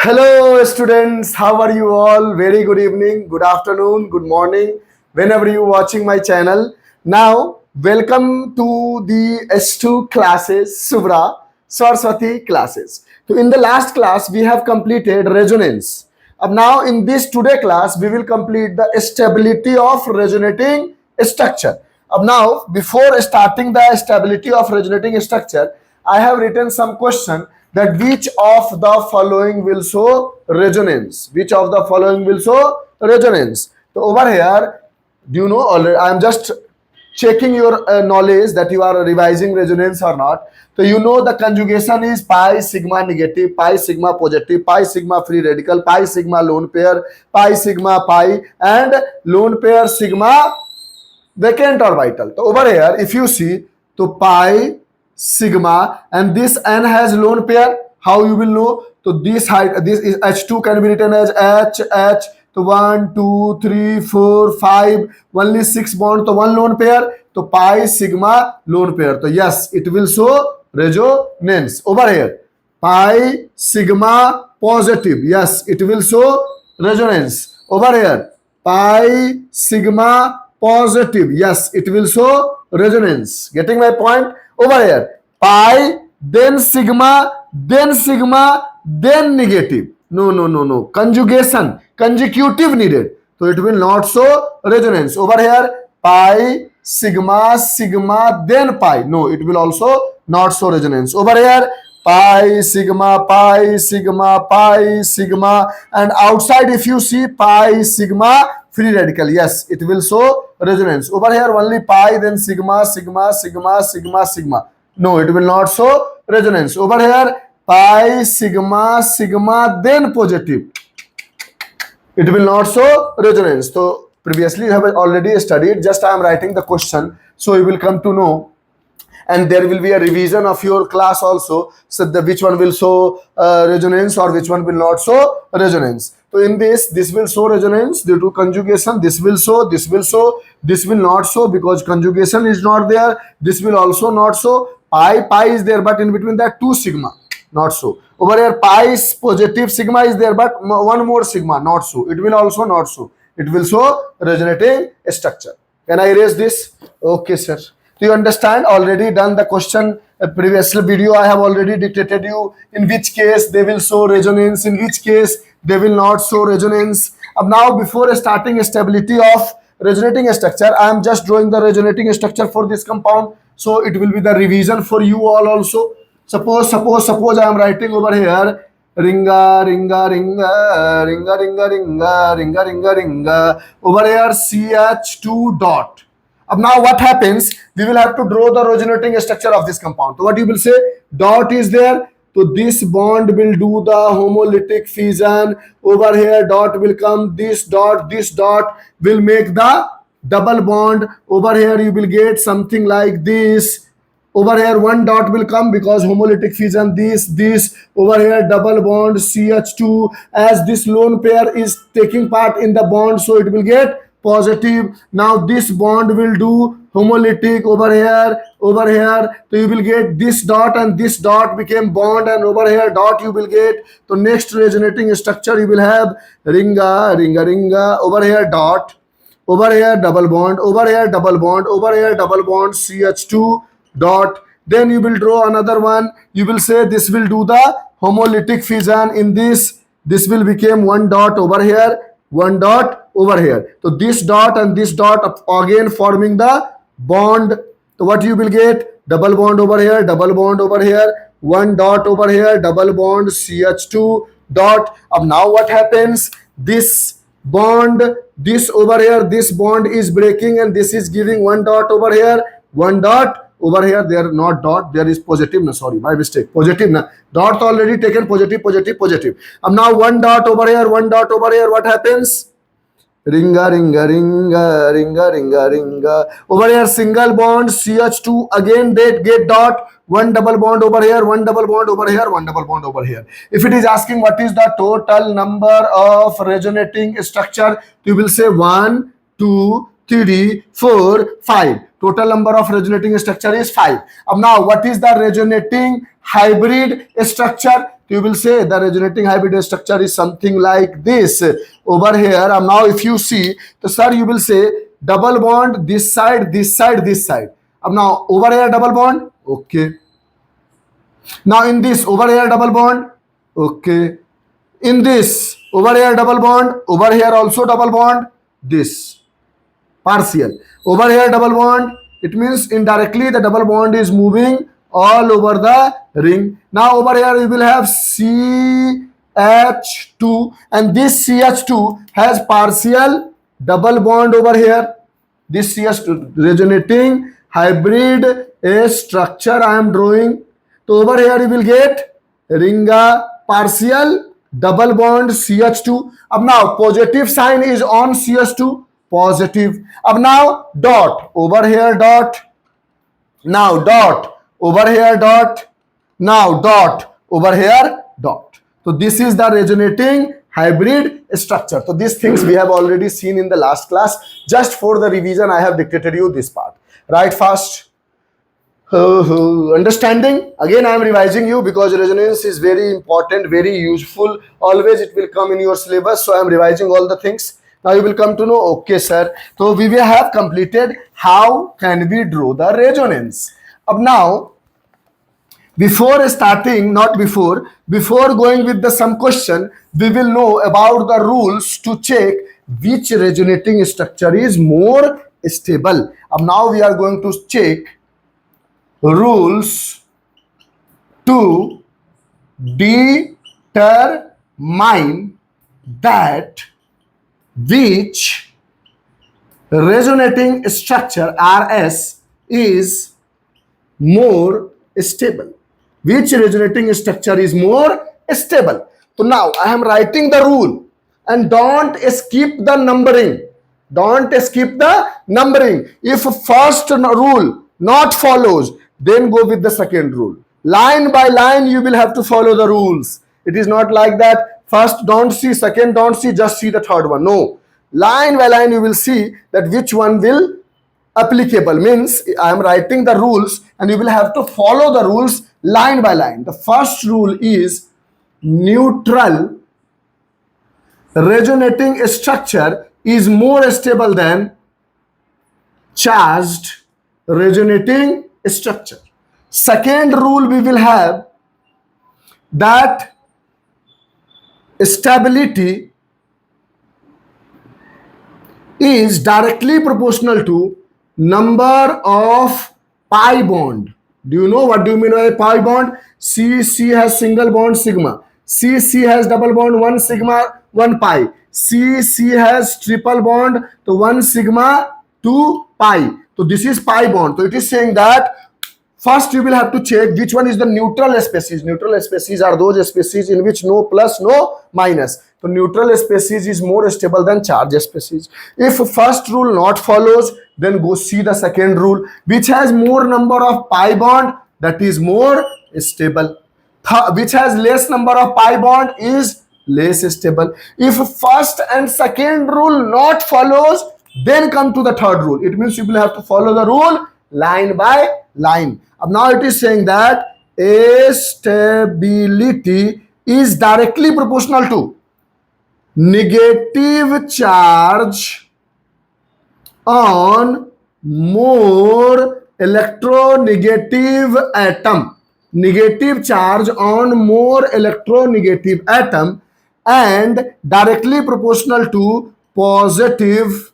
Hello, students. How are you all? Very good evening, good afternoon, good morning, whenever you watching my channel. Now, welcome to the S2 classes, Subra Saraswati classes. So, in the last class, we have completed resonance. Now, in this today class, we will complete the stability of resonating structure. Now, before starting the stability of resonating structure, I have written some question that which of the following will show resonance? Which of the following will show resonance? So over here, do you know already? I am just checking your knowledge that you are revising resonance or not. So you know the conjugation is pi sigma negative, pi sigma positive, pi sigma free radical, pi sigma lone pair, pi sigma pi, and lone pair sigma vacant or vital. So over here, if you see, so pi sigma and this n has lone pair, how you will know? So this height, this is h2 can be written as h. So 1 2 3 4 5, only 6 bond, so one lone pair. So pi sigma lone pair. So yes, it will show resonance. Over here, pi sigma positive, yes, it will show resonance. Over here, pi sigma positive, yes, it will show resonance. Getting my point? Over here, pi, then sigma, then negative. No. Conjugation, consecutive needed. So it will not show resonance. Over here, pi, sigma, then pi. No, it will also not show resonance. Over here, pi, sigma, and outside if you see pi, sigma, free radical, yes, it will show resonance. Over here only pi, then sigma. No, it will not show resonance. Over here, pi, sigma, then positive. It will not show resonance. So previously you have already studied, just I am writing the question, so you will come to know, and there will be a revision of your class also, so which one will show resonance or which one will not show resonance. So in this will show resonance due to conjugation, this will show, this will not show because conjugation is not there, this will also not show. Pi is there, but in between that 2 sigma, not so. Over here pi is positive, sigma is there, but one more sigma, not so. It will also not so. It will show resonating structure. Can I erase this? Okay, sir. Do you understand? Already done the question. Previous video I have already dictated you in which case they will show resonance, in which case they will not show resonance. Now before starting stability of resonating structure, I am just drawing the resonating structure for this compound, so it will be the revision for you all also. Suppose I am writing over here ringa. Over here CH2 dot. Now what happens? We will have to draw the resonating structure of this compound. So what you will say? Dot is there. So this bond will do the homolytic fission. Over here dot will come. This dot will make the double bond. Over here you will get something like this. Over here one dot will come because homolytic fission, this. Over here double bond CH2, as this lone pair is taking part in the bond, so it will get positive. Now this bond will do homolytic over here. So you will get this dot and this dot became bond, and over here dot you will get. So next resonating structure you will have ringa. Over here dot. Over here double bond. Over here double bond. Over here double bond CH2 dot. Then you will draw another one. You will say this will do the homolytic fission in this. This will become one dot over here, one dot over here. So this dot and this dot again forming the bond. So what you will get? Double bond over here, double bond over here, one dot over here, double bond CH2 dot. Now what happens? This bond, this over here, this bond is breaking and this is giving one dot over here, one dot over here. There not dot, there is positive. No, sorry, my mistake. Positive. Na dot already taken. Positive. Now one dot over here, one dot over here. What happens? Ringa. Over here single bond CH2 again. Get dot. One double bond over here, one double bond over here, one double bond over here. If it is asking what is the total number of resonating structure, you will say 1, 2, 3, 4, 5. Total number of resonating structure is 5. Now what is the resonating hybrid structure? you will say the resonating hybrid structure is something like this. Over here, now if you see, so sir, you will say double bond this side, this side, this side. Now over here double bond, okay. Now in this over here double bond, okay. In this over here double bond, over here also double bond, this partial. Over here double bond, it means indirectly the double bond is moving all over the ring. Now over here we will have CH2, and this CH2 has partial double bond over here. This CH2 resonating hybrid a structure I am drawing. So over here you will get ring partial double bond CH2. Now positive sign is on CH2, positive. Now dot over here, dot. Now dot over here, dot. Now dot over here, dot. So this is the resonating hybrid structure. So these things we have already seen in the last class. Just for the revision, I have dictated you this part. Write fast. Understanding? Again, I am revising you because resonance is very important, very useful. Always it will come in your syllabus. So I am revising all the things. Now you will come to know, okay sir. So we will have completed how can we draw the resonance. Now, before starting, not before going with the some question, we will know about the rules to check which resonating structure is more stable. Now we are going to check rules to determine that which resonating structure RS is more stable. Which resonating structure is more stable? So now I am writing the rule, and don't skip the numbering. Don't skip the numbering. If first rule not follows, then go with the second rule. Line by line you will have to follow the rules. It is not like that first don't see, second don't see, just see the third one. No, line by line you will see that which one will applicable. Means I am writing the rules and you will have to follow the rules line by line. The first rule is neutral resonating structure is more stable than charged resonating structure. Second rule we will have that stability is directly proportional to number of pi bond. Do you know what do you mean by pi bond? C has single bond sigma. C has double bond 1 sigma 1 pi. C has triple bond to 1 sigma 2 pi. So this is pi bond. So it is saying that first you will have to check which one is the neutral species. Neutral species are those species in which no plus, no minus. So neutral species is more stable than charged species. If first rule not follows, then go see the second rule, which has more number of pi bond, that is more stable. Which has less number of pi bond is less stable. If first and second rule not follows, then come to the third rule. It means you will have to follow the rule line by line. Now it is saying that a stability is directly proportional to negative charge on more electronegative atom. Negative charge on more electronegative atom and directly proportional to positive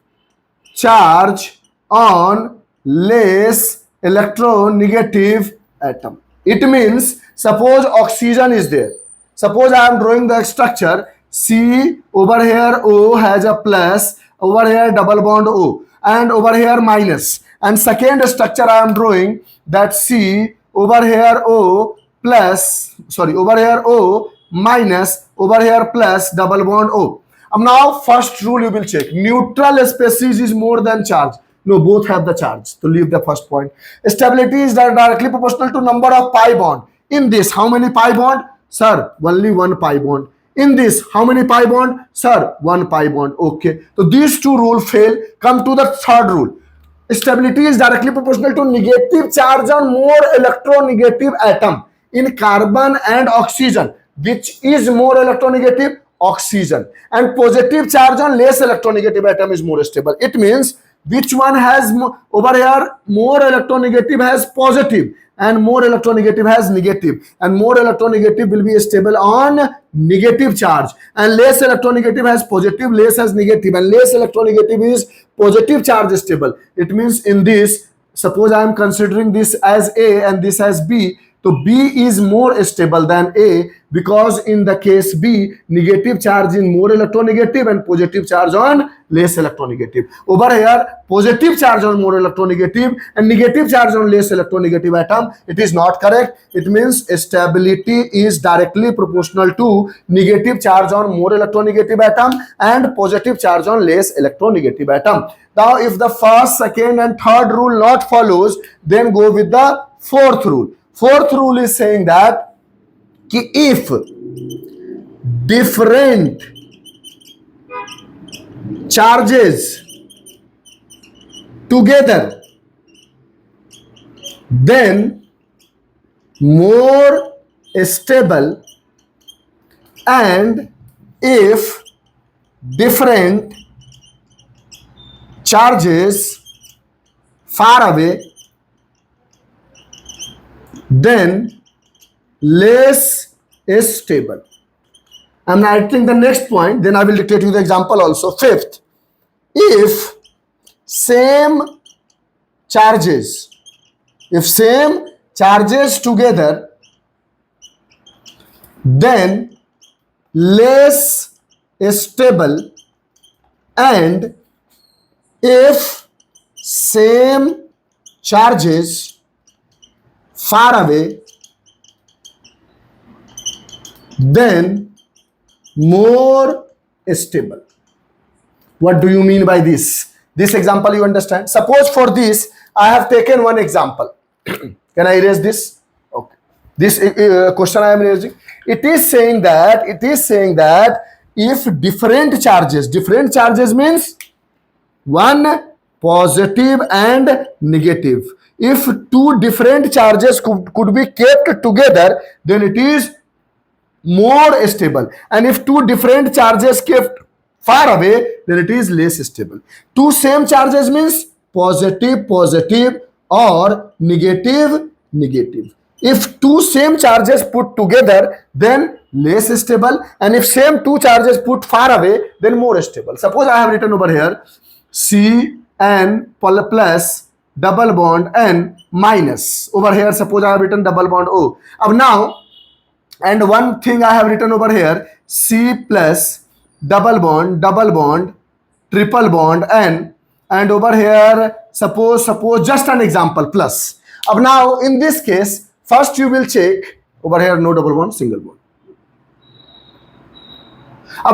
charge on less electronegative atom. It means suppose oxygen is there. Suppose I am drawing the structure C, over here O has a plus, over here double bond O, and over here minus. And second structure I am drawing that C, over here O plus, sorry, over here O minus, over here plus double bond O. Now first rule you will check. Neutral species is more than charge. No, both have the charge. So leave the first point. Stability is directly proportional to number of pi bond. In this, how many pi bond? Sir, only one pi bond. In this, how many pi bond? Sir, one pi bond. Okay. So these two rules fail. Come to the third rule. Stability is directly proportional to negative charge on more electronegative atom. In carbon and oxygen, which is more electronegative? Oxygen. And positive charge on less electronegative atom is more stable. It means which one has over here more electronegative has positive and more electronegative has negative, and more electronegative will be stable on negative charge, and less electronegative has positive, less has negative, and less electronegative is positive charge stable. It means in this, suppose I am considering this as A and this as B, so B is more stable than A, because in the case B, negative charge is more electronegative and positive charge on less electronegative. Over here, positive charge on more electronegative and negative charge on less electronegative atom. It is not correct. It means stability is directly proportional to negative charge on more electronegative atom and positive charge on less electronegative atom. Now, if the first, second, and third rule not follows, then go with the fourth rule. Fourth rule is saying that if different charges together, then more stable, and if different charges far away, then less stable. I'm writing the next point, then I will dictate you the example also. Fifth, if same charges together, then less stable, and if same charges far away, then more stable. What do you mean by this? This example you understand? Suppose for this, I have taken one example. Can I erase this? Okay. This question I am erasing. It is saying that if different charges means one positive and negative. If two different charges could be kept together, then it is more stable. And if two different charges kept far away, then it is less stable. Two same charges means positive, positive, or negative, negative. If two same charges put together, then less stable. And if same two charges put far away, then more stable. Suppose I have written over here CN plus double bond N minus. Over here, suppose I have written double bond O. Now, and one thing I have written over here, C plus double bond, triple bond N, and over here, suppose just an example, plus. Now, in this case, first you will check, over here no double bond, single bond.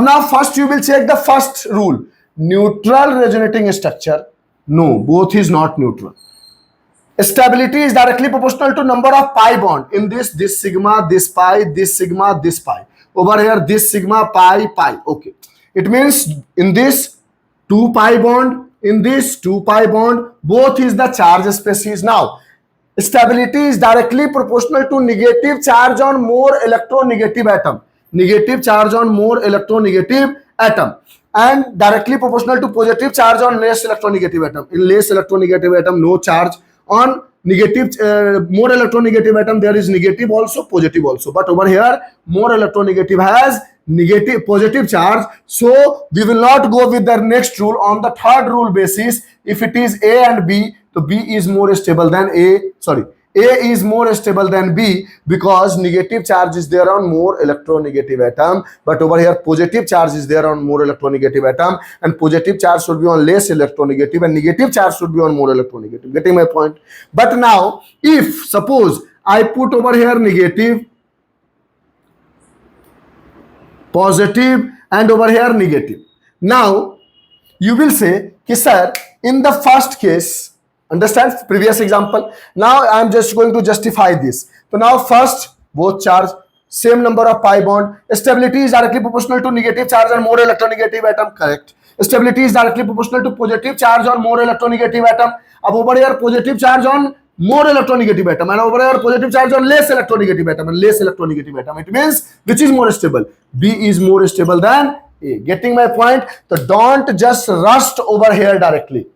Now, first you will check the first rule, neutral resonating structure. No, both is not neutral. Stability is directly proportional to number of pi bond. In this sigma, this pi, this sigma, this pi. Over here, this sigma, pi, pi. Okay. It means in this 2 pi bond, in this 2 pi bond, both is the charge species. Now, stability is directly proportional to negative charge on more electronegative atom. Negative charge on more electronegative atom. And directly proportional to positive charge on less electronegative atom. In less electronegative atom, no charge. On negative, more electronegative atom, there is negative also, positive also. But over here, more electronegative has negative, positive charge. So we will not go with the next rule. On the third rule basis, if it is A and B, so B is more stable than A. Sorry, A is more stable than B because negative charge is there on more electronegative atom, but over here positive charge is there on more electronegative atom, and positive charge should be on less electronegative and negative charge should be on more electronegative. Getting my point? But now, if suppose I put over here negative, positive, and over here negative. Now, you will say, sir, in the first case, understand previous example. Now I am just going to justify this. So now first, both charge, same number of pi bond. Stability is directly proportional to negative charge on more electronegative atom. Correct. Stability is directly proportional to positive charge on more electronegative atom. Ab over here positive charge on more electronegative atom, and over here positive charge on less electronegative atom and less electronegative atom. It means which is more stable? B is more stable than A. Getting my point? So don't just rush over here directly.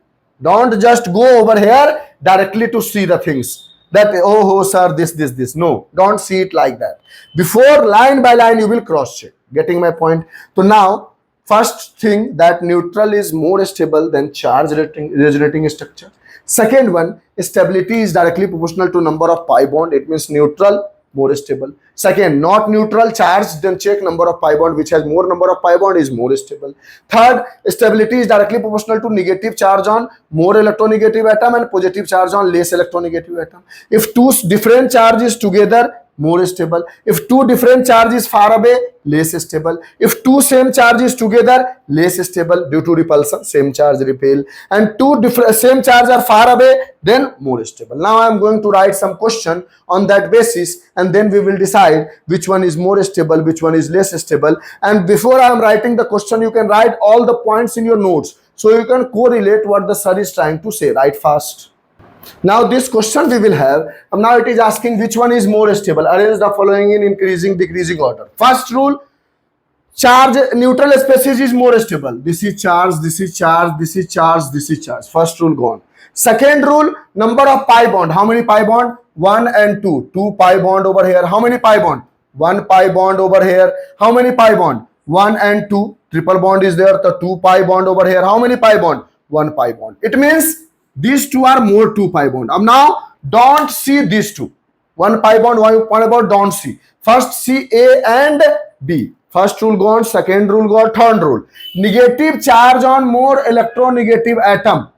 Don't just go over here directly to see the things that, oh sir, this. No, don't see it like that. Before, line by line, you will cross check. Getting my point? So now, first thing, that neutral is more stable than charge resonating structure. Second one, stability is directly proportional to number of pi bond. It means neutral more stable. Second, not neutral charge, then check number of pi bond, which has more number of pi bond is more stable. Third, stability is directly proportional to negative charge on more electronegative atom and positive charge on less electronegative atom. If two different charges together, more stable. If two different charges far away, less stable. If two same charges together, less stable due to repulsion, same charge repel. And two different same charge are far away, then more stable. Now I am going to write some question on that basis, and then we will decide which one is more stable, which one is less stable. And before I am writing the question, you can write all the points in your notes, so you can correlate what the sir is trying to say. Write fast. Now this question we will have, now it is asking which one is more stable. Arrange the following in increasing decreasing order. First rule, charge neutral species is more stable. This is charge, this is charge, this is charge, this is charge. First rule gone. Second rule, number of pi bond. How many pi bond? 1 and 2. 2 pi bond over here. How many pi bond? 1 pi bond over here. How many pi bond? 1 and 2. Triple bond is there. The 2 pi bond over here. How many pi bond? 1 pi bond. It means these two are more 2 pi bond. Now don't see these two. 1 pi bond, 1 pi bond, don't see. First see A and B. First rule gone, second rule gone, third rule. Negative charge on more electronegative atom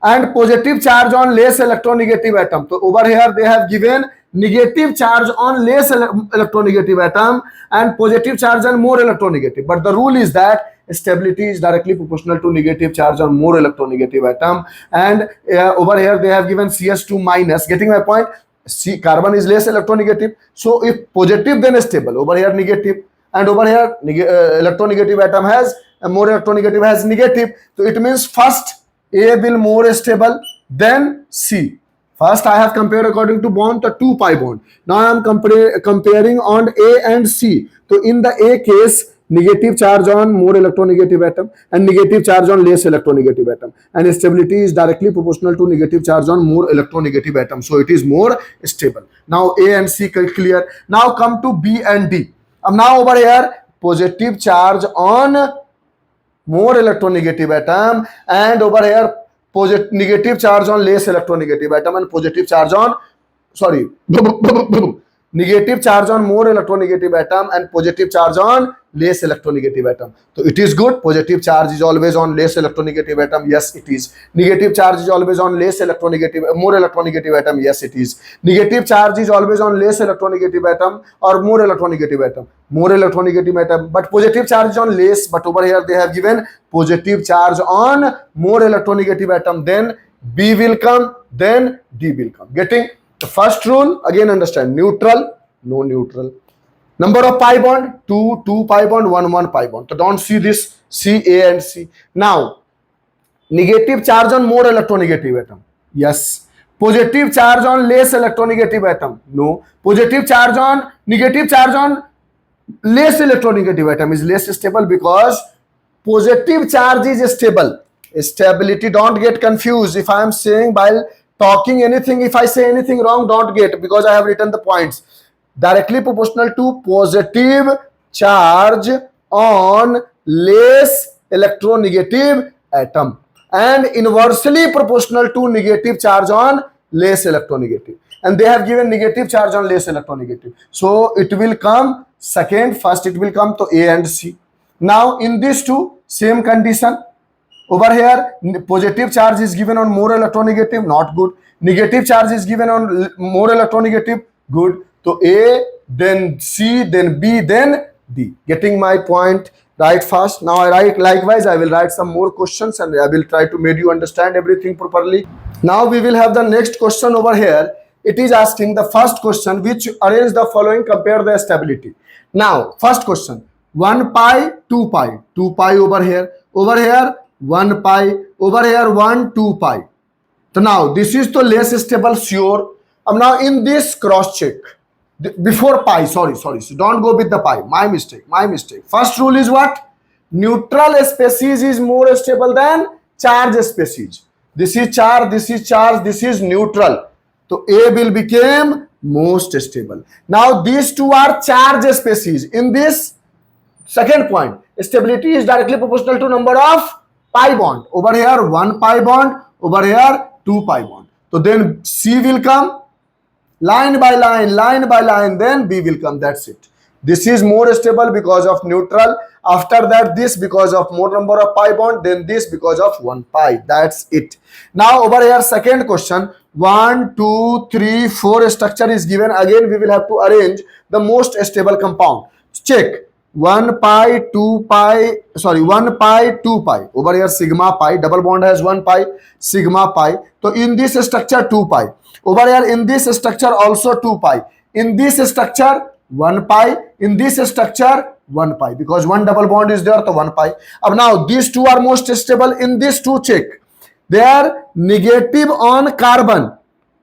and positive charge on less electronegative atom. So over here they have given negative charge on less electronegative atom and positive charge on more electronegative. But the rule is that stability is directly proportional to negative charge on more electronegative atom. And over here they have given CS2 minus. Getting my point? C carbon is less electronegative. So if positive, then stable. Over here negative, and over here electronegative atom has more electronegative has negative. So it means first A will more stable, then C. First I have compared according to bond, the 2 pi bond. Now I am comparing on A and C. So in the A case, negative charge on more electronegative atom and negative charge on less electronegative atom, and stability is directly proportional to negative charge on more electronegative atom, so it is more stable. Now A and C clear. Now come to B and D. Now over here positive charge on more electronegative atom and over here negative charge on less electronegative atom and positive charge on negative charge on more electronegative atom and positive charge on less electronegative atom. So it is good. Positive charge is always on less electronegative atom. Yes, it is. Negative charge is always on less electronegative, more electronegative atom. Yes, it is. Negative charge is always on less electronegative atom or more electronegative atom. More electronegative atom. But positive charge is on less. But over here they have given positive charge on more electronegative atom. Then B will come. Then D will come. Getting the first rule again, understand, neutral, no neutral. Number of pi bond, 2 pi bond, 1 pi bond. So don't see this, C, A and C. Now, negative charge on more electronegative atom. Yes. Positive charge on less electronegative atom. No. Positive charge on, negative charge on less electronegative atom is less stable because positive charge is stable. Stability, don't get confused. If I am saying while talking anything, if I say anything wrong, don't get, because I have written the points. Directly proportional to positive charge on less electronegative atom and inversely proportional to negative charge on less electronegative. And they have given negative charge on less electronegative. So it will come second, first it will come to A and C. Now in these two, same condition. Over here, positive charge is given on more electronegative, not good. Negative charge is given on more electronegative, good. So A, then C, then B, then D. Getting my point? Write fast. Now I write likewise. I will write some more questions and I will try to make you understand everything properly. Now we will have the next question over here. It is asking the first question, which arrange the following, compare the stability. Now, first question, 1 pi, 2 pi. 2 pi over here. Over here, 1 pi. Over here, 1, 2 pi. So now this is the less stable, sure. Now in this cross check, before pi, sorry, so don't go with the pi. My mistake. First rule is what? Neutral species is more stable than charge species. This is charge, this is neutral. So A will become most stable. Now these two are charge species. In this second point, stability is directly proportional to number of pi bond. Over here 1 pi bond, over here 2 pi bond. So then C will come line by line, then B will come. That's it. This is more stable because of neutral. After that, this because of more number of pi bond, then this because of 1 pi. That's it. Now over here, second question. 1, 2, 3, 4 structure is given. Again, we will have to arrange the most stable compound. Check. 1 pi, 2 pi, 1 pi, 2 pi. Over here, sigma pi. Double bond has 1 pi, sigma pi. So in this structure, 2 pi. Over here in this structure also 2 pi. In this structure 1 pi. In this structure 1 pi. Because one double bond is there, so 1 pi. Now these two are most stable. In this two check. They are negative on carbon.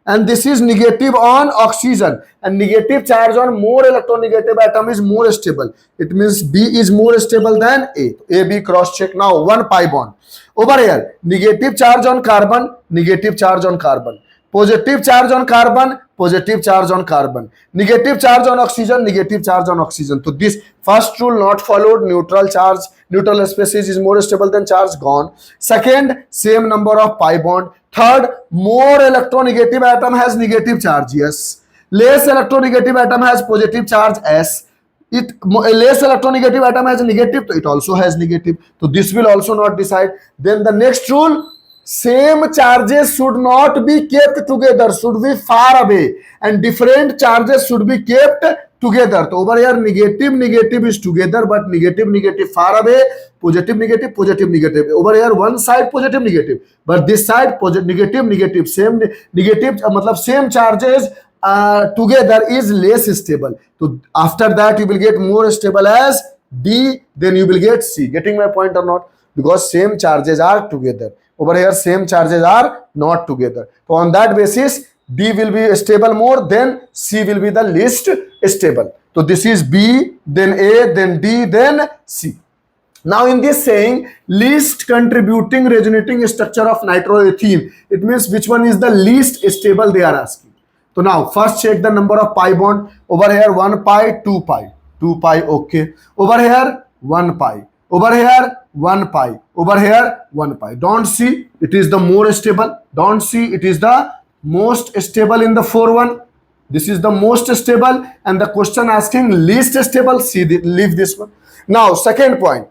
And this is negative on oxygen. And negative charge on more electronegative atom is more stable. It means B is more stable than A. AB cross check. Now 1 pi bond. Over here, negative charge on carbon, negative charge on carbon. Positive charge on carbon, positive charge on carbon. Negative charge on oxygen, negative charge on oxygen. So this first rule not followed. Neutral charge, neutral species is more stable than charge, gone. Second, same number of pi bond. Third, more electronegative atom has negative charge, yes. Less electronegative atom has positive charge, S. Less electronegative atom has negative, so it also has negative. So this will also not decide. Then the next rule, same charges should not be kept together, should be far away, and different charges should be kept together. So over here negative is together, but negative far away, positive negative. Over here one side positive negative, but this side negative. Same negative, same charges together is less stable. So after that you will get more stable as D, then you will get C. Getting my point or not? Because same charges are together. Over here same charges are not together. So on that basis D will be stable more, then C will be the least stable. So this is B, then A, then D, then C. Now in this saying, least contributing resonating structure of nitroethene, it means which one is the least stable they are asking. So now first check the number of pi bond. Over here 1 pi, 2 pi, 2 pi, okay. Over here 1 pi. Over here 1 pi. Over here 1 pi. Don't see it is the more stable. Don't see it is the most stable in the 4-1. This is the most stable, and the question asking least stable. See, leave this one. Now second point.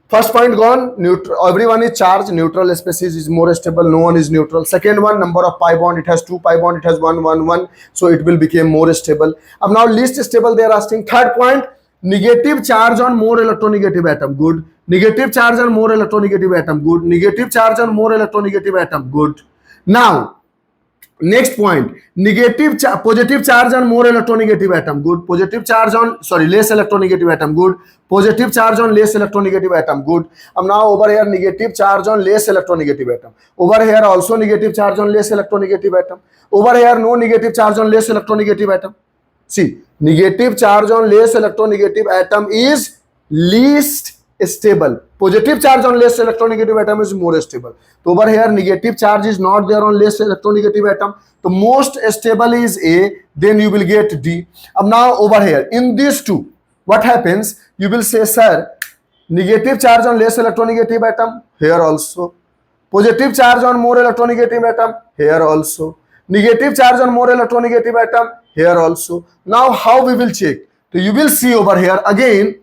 First point gone. Neutral. Everyone is charged. Neutral species is more stable. No one is neutral. Second one, number of pi bond. It has 2 pi bond. It has 1, 1, 1. So it will become more stable. Now least stable they are asking. Third point. Negative charge on more electronegative atom, good. Negative charge on more electronegative atom, good. Negative charge on more electronegative atom, good. Now next point, positive charge on more electronegative atom, good. Positive charge on less electronegative atom, good. Positive charge on less electronegative atom, good. Now over here negative charge on less electronegative atom. Over here also negative charge on less electronegative atom. Over here no negative charge on less electronegative atom. See, negative charge on less electronegative atom is least stable. Positive charge on less electronegative atom is more stable. So over here negative charge is not there on less electronegative atom. The most stable is A, then you will get D. Now over here in these two, what happens? You will say, sir, negative charge on less electronegative atom, here also. Positive charge on more electronegative atom, here also. Negative charge on more electronegative atom, here also. Now how we will check? So you will see over here again,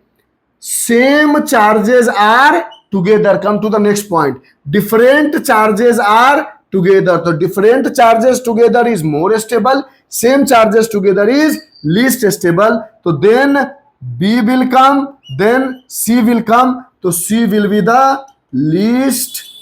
same charges are together. Come to the next point. Different charges are together. So different charges together is more stable. Same charges together is least stable. So then B will come, then C will come. So C will be the least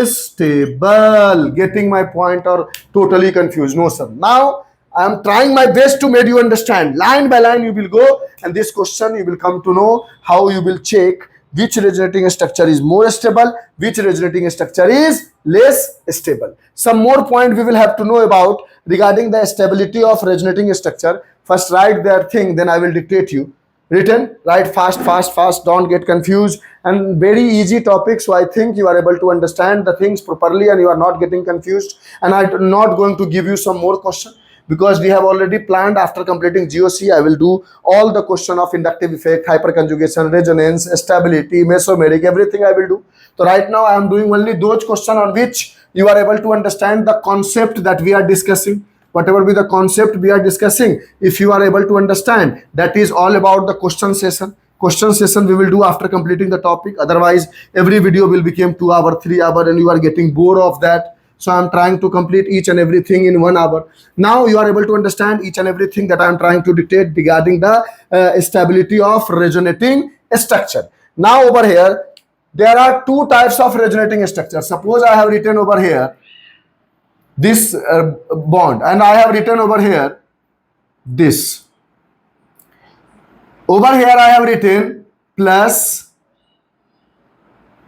stable. Getting my point or totally confused? No, sir. Now I am trying my best to make you understand. Line by line you will go, and this question you will come to know how you will check which resonating structure is more stable, which resonating structure is less stable. Some more point we will have to know about regarding the stability of resonating structure. First write their thing, then I will dictate you. Written, write fast, don't get confused, and very easy topic, so I think you are able to understand the things properly and you are not getting confused. And I'm not going to give you some more question, because we have already planned after completing GOC I will do all the question of inductive effect, hyperconjugation, resonance, stability, mesomeric, everything I will do. So right now I am doing only those questions on which you are able to understand the concept that we are discussing. Whatever be the concept we are discussing, if you are able to understand, that is all about the question session. Question session we will do after completing the topic. Otherwise every video will become 2 hour, 3 hour, and you are getting bored of that. So I'm trying to complete each and everything in 1 hour. Now you are able to understand each and everything that I'm trying to dictate regarding the stability of resonating structure. Now over here there are two types of resonating structure. Suppose I have written over here this bond, and I have written over here this. Over here I have written plus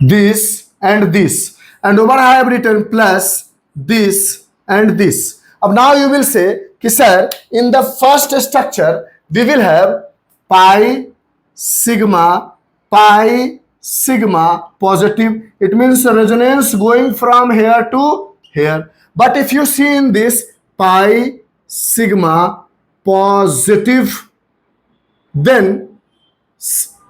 this and this, and over I have written plus this and this. Now you will say, sir, in the first structure we will have pi sigma positive. It means resonance going from here to here. But if you see in this pi sigma positive, then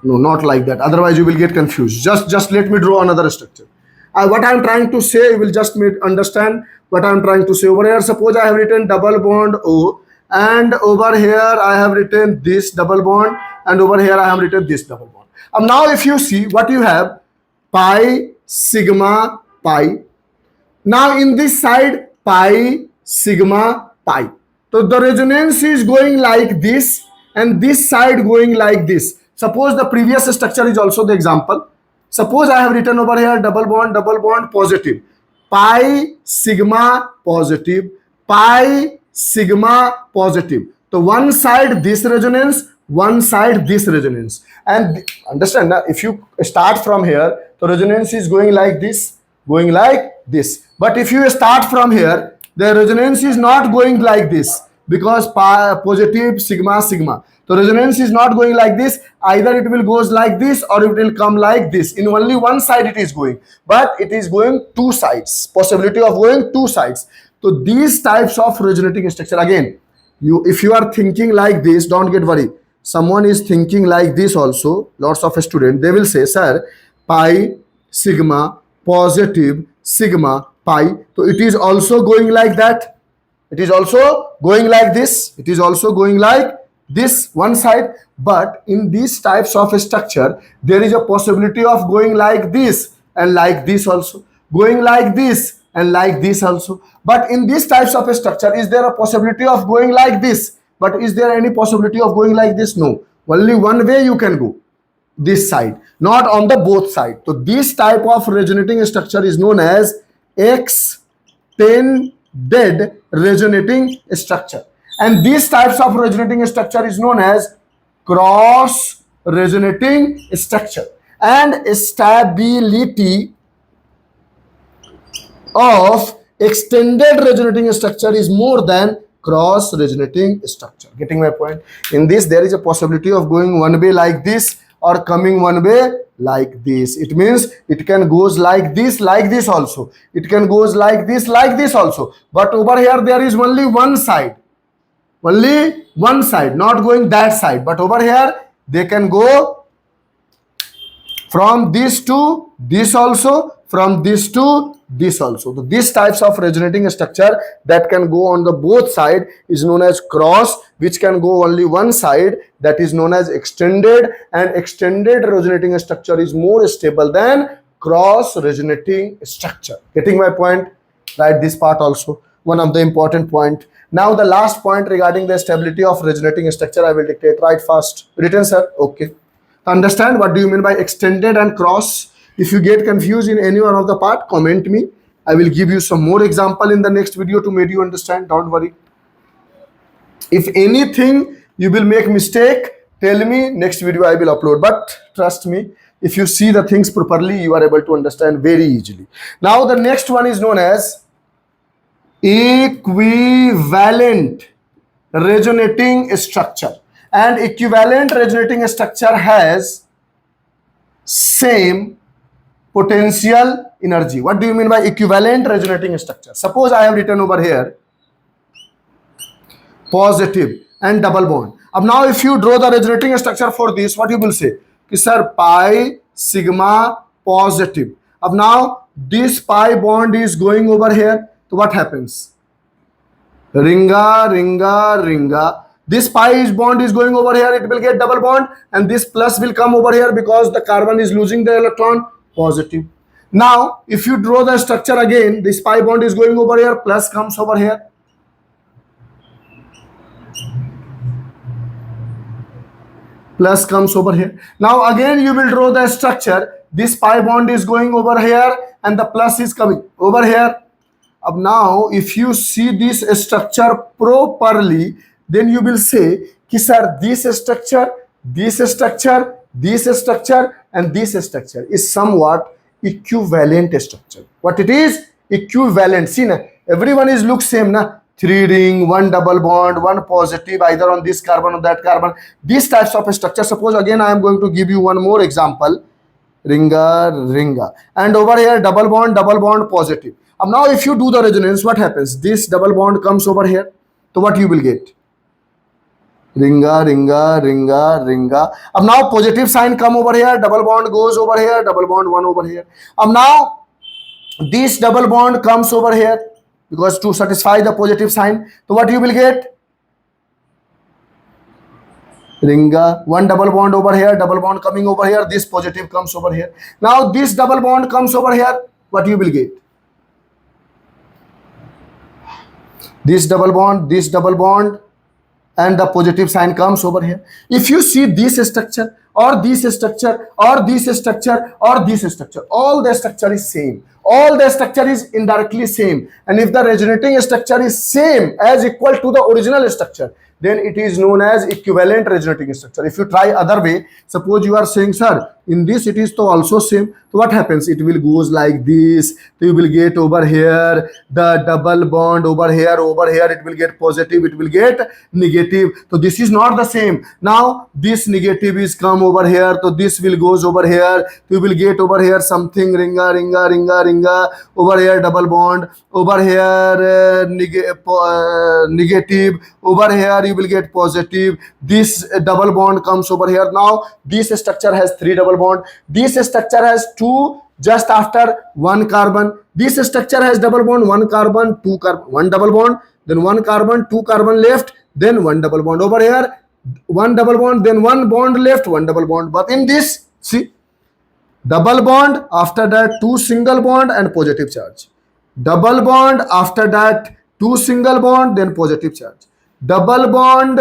no, not like that, otherwise you will get confused. Just let me draw another structure. What I am trying to say, you will just understand what I am trying to say. Over here suppose I have written double bond O, and over here I have written this double bond, and over here I have written this double bond. Now if you see what you have, pi sigma pi. Now in this side pi sigma pi. So the resonance is going like this, and this side going like this. Suppose the previous structure is also the example. Suppose I have written over here double bond positive, pi sigma positive, pi sigma positive. So one side this resonance, one side this resonance. And understand that if you start from here, the resonance is going like this, going like this. But if you start from here, the resonance is not going like this, because pi positive sigma sigma. So resonance is not going like this. Either it will goes like this or it will come like this. In only one side it is going, but it is going two sides. Possibility of going two sides. So these types of resonating structure, again, if you are thinking like this, don't get worried. Someone is thinking like this also. Lots of students, they will say, sir, pi sigma positive sigma pi. So it is also going like that. It is also going like this. It is also going like this one side. But in these types of structure, there is a possibility of going like this and like this also, going like this and like this also. But in these types of structure, is there a possibility of going like this? But is there any possibility of going like this? No. Only one way you can go, this side, not on the both side. So this type of resonating structure is known as extended resonating structure. And these types of resonating structure is known as cross resonating structure. And stability of extended resonating structure is more than cross resonating structure. Getting my point? In this there is a possibility of going one way like this or coming one way like this. It means it can goes like this also. It can goes like this also. But over here there is only one side. Only one side, not going that side. But over here they can go from this to this also, from this to this also. So these types of resonating structure that can go on the both side is known as cross, which can go only one side, that is known as extended. And extended resonating structure is more stable than cross resonating structure. Getting my point? Write this part also, one of the important point. Now the last point regarding the stability of resonating structure I will dictate. Write fast. Written, sir? Okay. Understand what do you mean by extended and cross? If you get confused in any one of the part, comment me. I will give you some more example in the next video to make you understand. Don't worry. If anything you will make mistake, tell me, next video I will upload. But trust me, If you see the things properly, you are able to understand very easily. Now the next one is known as equivalent resonating structure. And equivalent resonating structure has same potential energy. What do you mean by equivalent resonating structure? Suppose I have written over here positive and double bond. Now if you draw the resonating structure for this, what you will say? Ki sir, pi sigma positive. Now this pi bond is going over here. So what happens? Ringa, ringa, ringa. This pi bond is going over here, it will get double bond, and this plus will come over here because the carbon is losing the electron, positive. Now if you draw the structure again, this pi bond is going over here, plus comes over here. Plus comes over here. Now again you will draw the structure. This pi bond is going over here and the plus is coming over here. Now if you see this structure properly, then you will say ki sir, this structure, this structure, this structure and this structure is somewhat equivalent structure. What it is? Equivalent. See na, everyone is look same na. 3 ring, 1 double bond, 1 positive either on this carbon or that carbon. These types of structure. Suppose again I am going to give you one more example. Ringa, ringa. And over here double bond, positive. Now if you do the resonance, what happens? This double bond comes over here. So what you will get? Ringa, ringa, ringa, ringa. Now positive sign come over here, double bond goes over here, double bond 1 over here. Now this double bond comes over here because to satisfy the positive sign. So what you will get? Ringa, 1 double bond over here, double bond coming over here, this positive comes over here. Now this double bond comes over here, what you will get? This double bond and the positive sign comes over here. If you see this structure or this structure or this structure or this structure, all the structure is same. All the structure is indirectly same. And if the resonating structure is same as equal to the original structure, then it is known as equivalent resonating structure. If you try other way, suppose you are saying, sir, in this it is to also same. So what happens? It will goes like this. So you will get over here the double bond over here it will get positive, it will get negative. So this is not the same. Now this negative is come over here, so this will goes over here. So you will get over here something ringa, ringa, ringa, ringa. Over here double bond. Over here negative. Over here you will get positive. This double bond comes over here. Now this structure has 3 double bond. This structure has 2 just after 1 carbon. This structure has double bond, 1 carbon, 2 carbon, 1 double bond, then 1 carbon, 2 carbon left, then 1 double bond. Over here 1 double bond, then 1 bond left, 1 double bond. But in this, see, double bond, after that 2 single bond and positive charge. Double bond, after that 2 single bond, then positive charge. Double bond,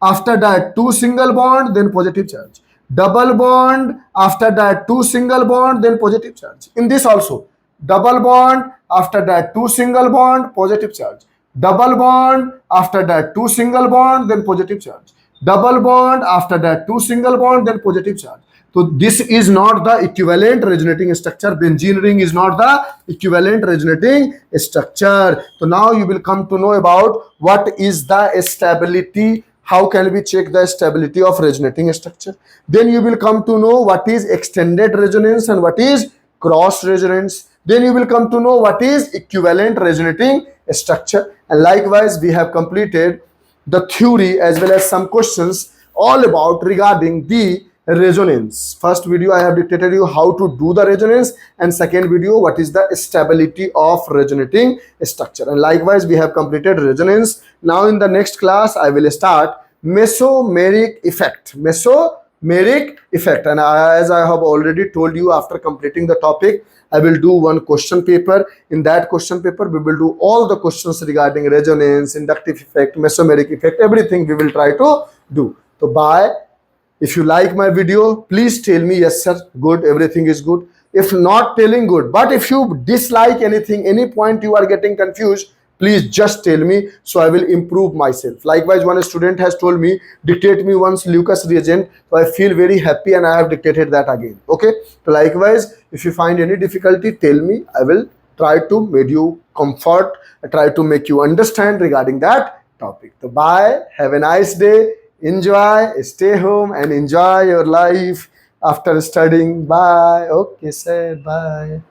after that 2 single bond, then positive charge. Double bond, after that 2 single bond, then positive charge. In this also, double bond, after that 2 single bond, positive charge. Double bond, after that 2 single bond, then positive charge. Double bond, after that 2 single bond, then positive charge. So this is not the equivalent resonating structure. Benzene ring is not the equivalent resonating structure. So now you will come to know about what is the stability. How can we check the stability of resonating structure? Then you will come to know what is extended resonance and what is cross resonance. Then you will come to know what is equivalent resonating structure. And likewise, we have completed the theory as well as some questions all about regarding the resonance. First video I have dictated you how to do the resonance, and second video what is the stability of resonating structure. And likewise we have completed resonance. Now in the next class I will start mesomeric effect. Mesomeric effect, and as I have already told you, after completing the topic I will do one question paper. In that question paper we will do all the questions regarding resonance, inductive effect, mesomeric effect, everything we will try to do. So bye. If you like my video, please tell me, yes sir, good, everything is good. If not telling, good. But if you dislike anything, any point you are getting confused, Please just tell me, so I will improve myself. Likewise, one student has told me, dictate me once Lucas reagent, so I feel very happy and I have dictated that again. Okay, so likewise, if you find any difficulty, tell me. I will try to make you comfort, try to make you understand regarding that topic. So bye, have a nice day, enjoy, stay home and enjoy your life after studying. Bye. Okay, sir, bye.